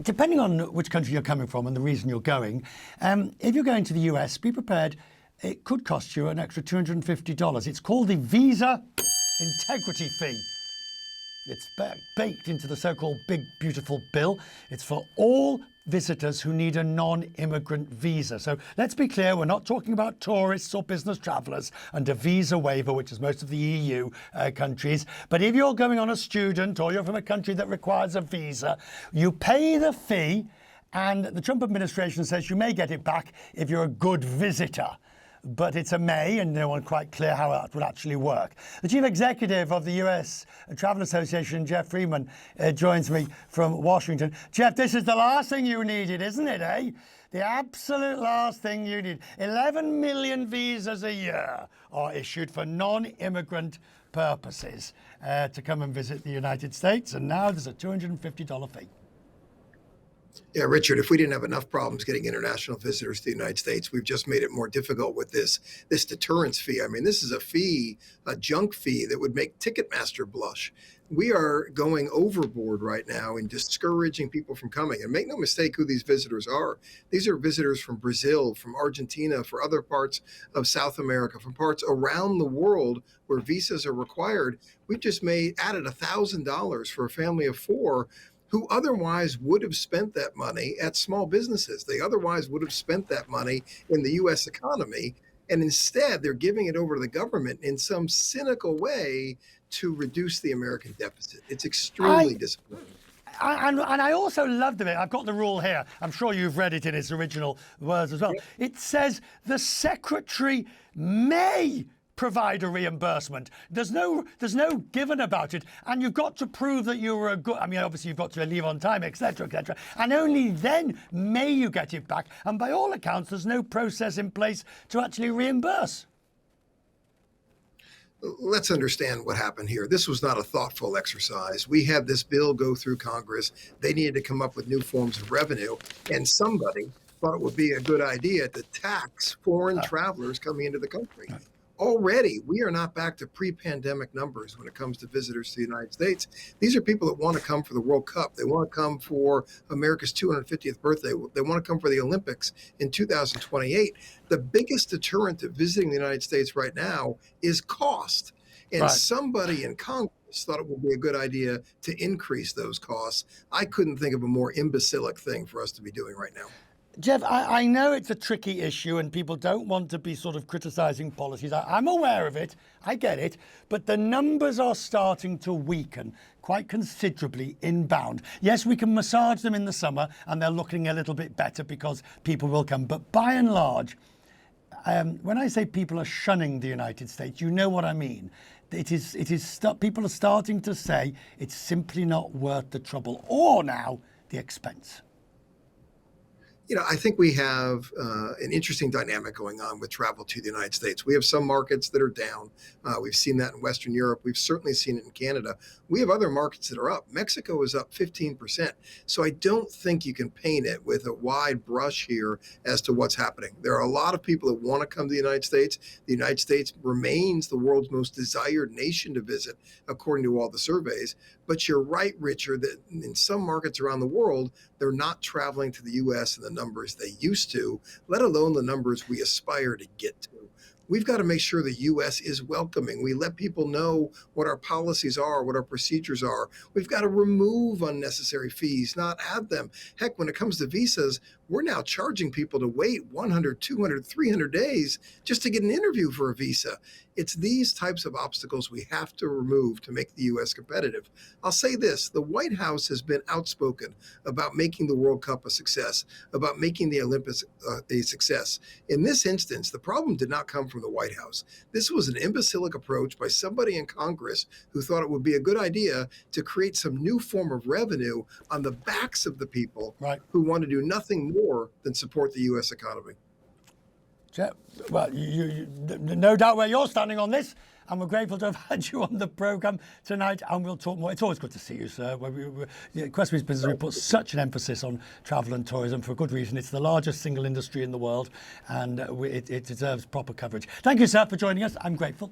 depending on which country you're coming from and the reason you're going, if you're going to the US, be prepared. It could cost you an extra $250. It's called the Visa Integrity Fee. It's baked into the so-called Big Beautiful Bill. It's for all visitors who need a non-immigrant visa. So let's be clear, we're not talking about tourists or business travellers under visa waiver, which is most of the EU countries. But if you're going on a student or you're from a country that requires a visa, you pay the fee, and the Trump administration says you may get it back if you're a good visitor. But it's a may, and no one quite clear how that would actually work. The chief executive of the US Travel Association, Jeff Freeman, joins me from Washington. Jeff, this is the last thing you needed, isn't it, eh? The absolute last thing you need. 11 million visas a year are issued for non-immigrant purposes to come and visit the United States, and now there's a $250 fee. Yeah, Richard, if we didn't have enough problems getting international visitors to the United States, we've just made it more difficult with this deterrence fee. I mean, this is a fee, a junk fee that would make Ticketmaster blush. We are going overboard right now in discouraging people from coming. And make no mistake who these visitors are. These are visitors from Brazil, from Argentina, for other parts of South America, from parts around the world where visas are required. We've just added $1,000 for a family of four who otherwise would have spent that money at small businesses. They otherwise would have spent that money in the U.S. economy. And instead, they're giving it over to the government in some cynical way to reduce the American deficit. It's extremely disappointing. And I also loved it. I've got the rule here. I'm sure you've read it in its original words as well. It says the secretary may provide a reimbursement. There's no given about it, and you've got to prove that you were a good. I mean, obviously you've got to leave on time, etc., etc. And only then may you get it back. And by all accounts, there's no process in place to actually reimburse. Let's understand what happened here. This was not a thoughtful exercise. We had this bill go through Congress. They needed to come up with new forms of revenue, and somebody thought it would be a good idea to tax foreign travelers coming into the country. Already, we are not back to pre-pandemic numbers when it comes to visitors to the United States. These are people that want to come for the World Cup. They want to come for America's 250th birthday. They want to come for the Olympics in 2028. The biggest deterrent to visiting the United States right now is cost. And somebody in Congress thought it would be a good idea to increase those costs. I couldn't think of a more imbecilic thing for us to be doing right now. Jeff, I know it's a tricky issue and people don't want to be sort of criticising policies. I'm aware of it, I get it, but the numbers are starting to weaken quite considerably inbound. Yes, we can massage them in the summer and they're looking a little bit better because people will come, but by and large, when I say people are shunning the United States, you know what I mean. People are starting to say it's simply not worth the trouble or now the expense. You know, I think we have an interesting dynamic going on with travel to the United States. We have some markets that are down. We've seen that in Western Europe. We've certainly seen it in Canada. We have other markets that are up. Mexico is up 15%. So I don't think you can paint it with a wide brush here as to what's happening. There are a lot of people that want to come to the United States. The United States remains the world's most desired nation to visit, according to all the surveys. But you're right, Richard, that in some markets around the world, they're not traveling to the U.S. in the numbers they used to, let alone the numbers we aspire to get to. We've got to make sure the U.S. is welcoming. We let people know what our policies are, what our procedures are. We've got to remove unnecessary fees, not add them. Heck, when it comes to visas, we're now charging people to wait 100, 200, 300 days just to get an interview for a visa. It's these types of obstacles we have to remove to make the U.S. competitive. I'll say this, the White House has been outspoken about making the World Cup a success, about making the Olympics a success. In this instance, the problem did not come from the White House. This was an imbecilic approach by somebody in Congress who thought it would be a good idea to create some new form of revenue on the backs of the people who want to do nothing more than support the U.S. economy. Jeff, well, you no doubt where you're standing on this, and we're grateful to have had you on the programme tonight, and we'll talk more. It's always good to see you, sir. Quest Business Group puts such an emphasis on travel and tourism for a good reason. It's the largest single industry in the world, and it deserves proper coverage. Thank you, sir, for joining us. I'm grateful.